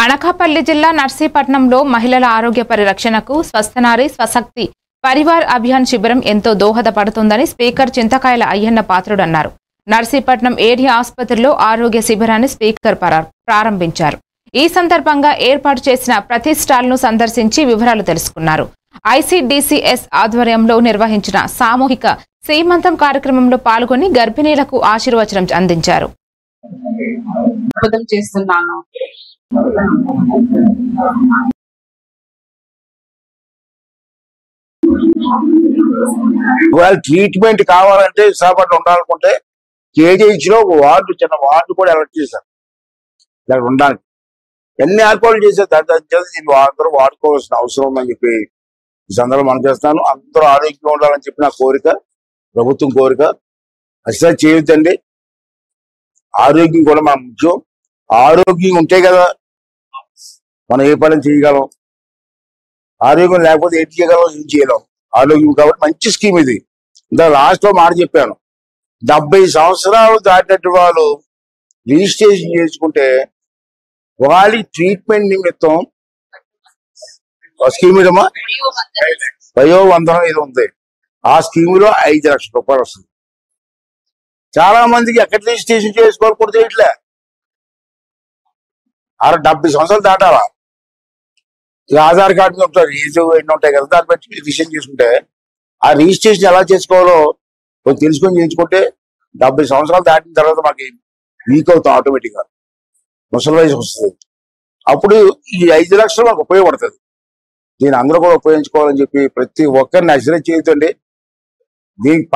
అనకాపల్లి జిల్లా నర్సీపట్నంలో మహిళల ఆరోగ్య పరిరక్షణకు స్వస్థనారి స్వశక్తి పరివార్ అభియాన్ శిబిరం ఎంతో దోహదపడుతుందని స్పీకర్ చింతకాయల అయ్యన్న పాత్రుడు అన్నారు. నర్సీపట్నం ఏరియా ఆసుపత్రిలో ఆరోగ్య శిబిరాన్ని స్పీకర్ ప్రారంభించారు. ఈ సందర్భంగా ఏర్పాటు చేసిన ప్రతి స్టాల్ను సందర్శించి వివరాలు తెలుసుకున్నారు. ఐసీడీసీఎస్ ఆధ్వర్యంలో నిర్వహించిన సామూహిక సీమంతం కార్యక్రమంలో పాల్గొని గర్భిణీలకు ఆశీర్వచనం అందించారు. ట్రీట్మెంట్ కావాలంటే విశాఖపట్నం ఉండాలనుకుంటే కేజీహెచ్ లో ఒక వార్డు, చిన్న వార్డు కూడా ఎలక్ట్ చేశారు. ఇక్కడ ఉండడానికి ఎన్ని ఏర్పాట్లు చేశారు. దీన్ని అందరూ వాడుకోవాల్సిన అవసరం ఉందని చెప్పి ఈ సందర్భంలో మనం చేస్తాను. అందరూ ఆరోగ్యంగా ఉండాలని చెప్పి నా కోరిక, ప్రభుత్వం కోరిక. అసలు చేయొద్దండి. ఆరోగ్యం కూడా మన ముఖ్యం. ఆరోగ్యం ఉంటే కదా మనం ఏ పని చేయగలం. ఆరోగ్యం లేకపోతే ఏం చేయగలం, ఏం చేయలేం. ఆరోగ్యం కాబట్టి మంచి స్కీమ్ ఇది. ఇంత లాస్ట్ లో మాట చెప్పాను, 70 సంవత్సరాలు దాటినట్టు వాళ్ళు రిజిస్ట్రేషన్ చేసుకుంటే వాళ్ళ ట్రీట్మెంట్ నిమిత్తం స్కీమ్ ఏదమ్మా వయోవందనం ఇది ఉంది. ఆ స్కీమ్ లో 5 లక్షల రూపాయలు వస్తుంది. చాలా మందికి ఎక్కడ రిజిస్ట్రేషన్ చేసుకోవాలి కూడా చేయట్లే. 70 సంవత్సరాలు దాటాలా. ఆధార్ కార్డు మీద ఉంటారు, ఏజ్ ఎన్ని ఉంటాయి కదా, దాన్ని బట్టి రిజిస్ట్రేషన్ చేసుకుంటే ఆ రిజిస్ట్రేషన్ ఎలా చేసుకోవాలో కొంచెం తెలుసుకొని చేయించుకుంటే 70 సంవత్సరాలు దాటిన తర్వాత మాకు వీక్ అవుతాం ఆటోమేటిక్ గా, ముసలి వయసు వస్తుంది. అప్పుడు ఈ 5 లక్షలు మాకు ఉపయోగపడుతుంది. దీన్ని అందరూ కూడా ఉపయోగించుకోవాలని చెప్పి ప్రతి ఒక్కరిని అసలు చేయొద్దండి. దీనికి